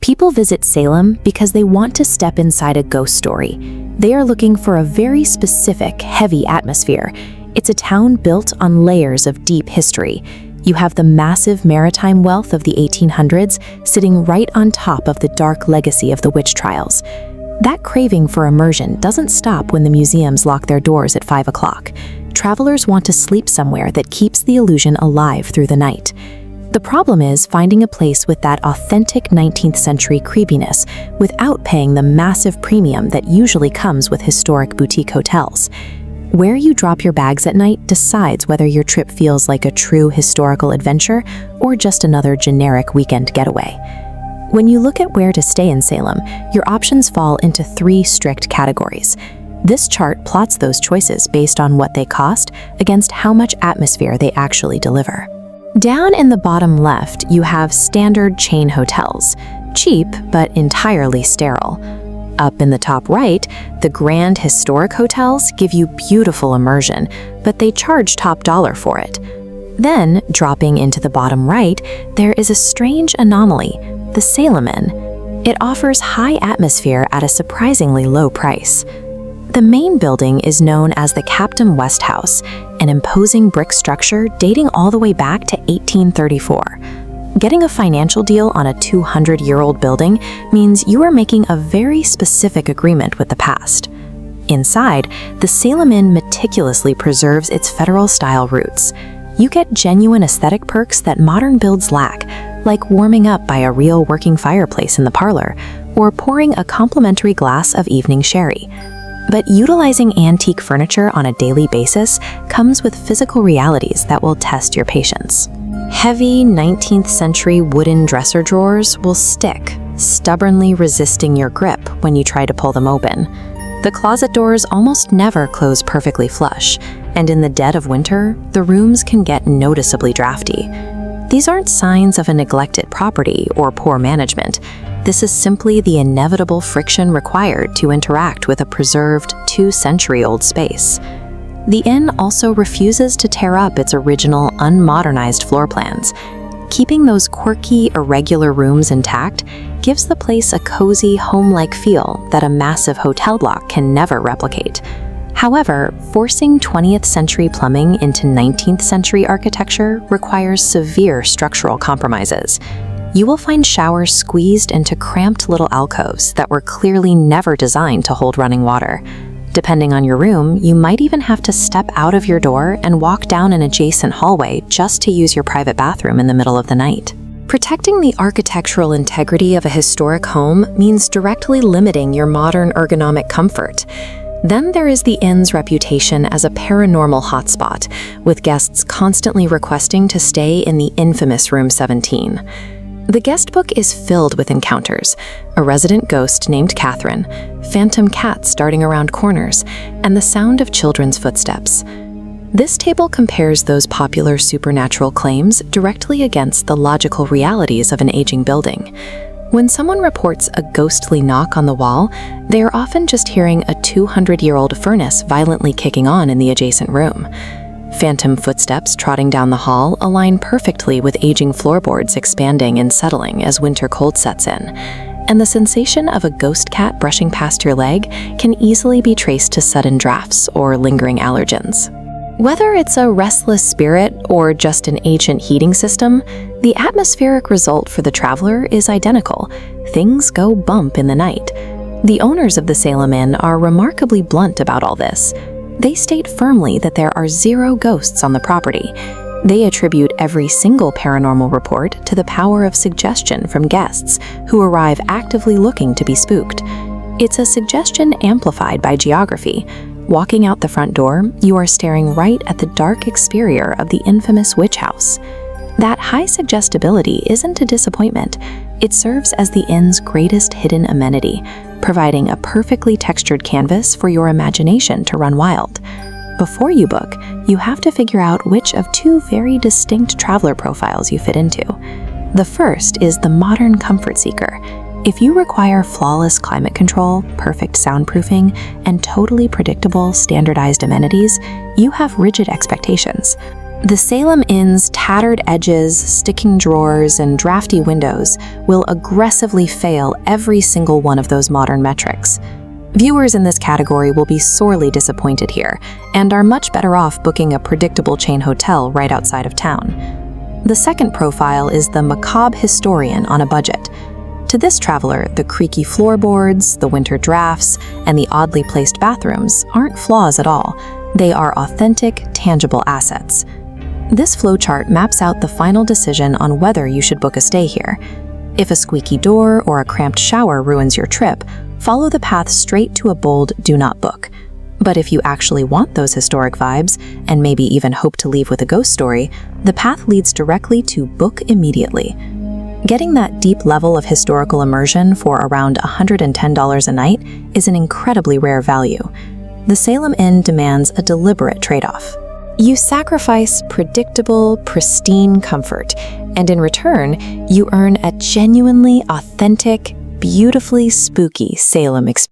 People visit Salem because they want to step inside a ghost story. They are looking for a very specific, heavy atmosphere. It's a town built on layers of deep history. You have the massive maritime wealth of the 1800s sitting right on top of the dark legacy of the witch trials. That craving for immersion doesn't stop when the museums lock their doors at 5 o'clock. Travelers want to sleep somewhere that keeps the illusion alive through the night. The problem is finding a place with that authentic 19th century creepiness without paying the massive premium that usually comes with historic boutique hotels. Where you drop your bags at night decides whether your trip feels like a true historical adventure or just another generic weekend getaway. When you look at where to stay in Salem, your options fall into 3 strict categories. This chart plots those choices based on what they cost against how much atmosphere they actually deliver. Down in the bottom left, you have standard chain hotels, cheap but entirely sterile. Up in the top right, the grand historic hotels give you beautiful immersion, but they charge top dollar for it. Then, dropping into the bottom right, there is a strange anomaly, the Salem Inn. It offers high atmosphere at a surprisingly low price. The main building is known as the Captain West House, an imposing brick structure dating all the way back to 1834. Getting a financial deal on a 200-year-old building means you are making a very specific agreement with the past. Inside, the Salem Inn meticulously preserves its federal-style roots. You get genuine aesthetic perks that modern builds lack, like warming up by a real working fireplace in the parlor, or pouring a complimentary glass of evening sherry. But utilizing antique furniture on a daily basis comes with physical realities that will test your patience. Heavy 19th century wooden dresser drawers will stick, stubbornly resisting your grip when you try to pull them open. The closet doors almost never close perfectly flush, and in the dead of winter, the rooms can get noticeably drafty. These aren't signs of a neglected property or poor management. This is simply the inevitable friction required to interact with a preserved 2-century-old space. The inn also refuses to tear up its original unmodernized floor plans. Keeping those quirky, irregular rooms intact gives the place a cozy, home-like feel that a massive hotel block can never replicate. However, forcing 20th century plumbing into 19th century architecture requires severe structural compromises. You will find showers squeezed into cramped little alcoves that were clearly never designed to hold running water. Depending on your room, you might even have to step out of your door and walk down an adjacent hallway just to use your private bathroom in the middle of the night. Protecting the architectural integrity of a historic home means directly limiting your modern ergonomic comfort. Then there is the inn's reputation as a paranormal hotspot, with guests constantly requesting to stay in the infamous Room 17. The guest book is filled with encounters: a resident ghost named Katherine, phantom cats darting around corners, and the sound of children's footsteps. This table compares those popular supernatural claims directly against the logical realities of an aging building. When someone reports a ghostly knock on the wall, they are often just hearing a 200-year-old furnace violently kicking on in the adjacent room. Phantom footsteps trotting down the hall align perfectly with aging floorboards expanding and settling as winter cold sets in. And the sensation of a ghost cat brushing past your leg can easily be traced to sudden drafts or lingering allergens. Whether it's a restless spirit or just an ancient heating system, the atmospheric result for the traveler is identical. Things go bump in the night. The owners of the Salem Inn are remarkably blunt about all this. They state firmly that there are 0 ghosts on the property. They attribute every single paranormal report to the power of suggestion from guests who arrive actively looking to be spooked. It's a suggestion amplified by geography. Walking out the front door, you are staring right at the dark exterior of the infamous witch house. That high suggestibility isn't a disappointment. It serves as the inn's greatest hidden amenity, providing a perfectly textured canvas for your imagination to run wild. Before you book, you have to figure out which of 2 very distinct traveler profiles you fit into. The first is the modern comfort seeker. If you require flawless climate control, perfect soundproofing, and totally predictable, standardized amenities, you have rigid expectations. The Salem Inn's tattered edges, sticking drawers, and drafty windows will aggressively fail every single one of those modern metrics. Viewers in this category will be sorely disappointed here, and are much better off booking a predictable chain hotel right outside of town. The second profile is the macabre historian on a budget. To this traveler, the creaky floorboards, the winter drafts, and the oddly placed bathrooms aren't flaws at all. They are authentic, tangible assets. This flowchart maps out the final decision on whether you should book a stay here. If a squeaky door or a cramped shower ruins your trip, follow the path straight to a bold "do not book." But if you actually want those historic vibes, and maybe even hope to leave with a ghost story, the path leads directly to "book immediately." Getting that deep level of historical immersion for around $110 a night is an incredibly rare value. The Salem Inn demands a deliberate trade-off. You sacrifice predictable, pristine comfort, and in return, you earn a genuinely authentic, beautifully spooky Salem experience.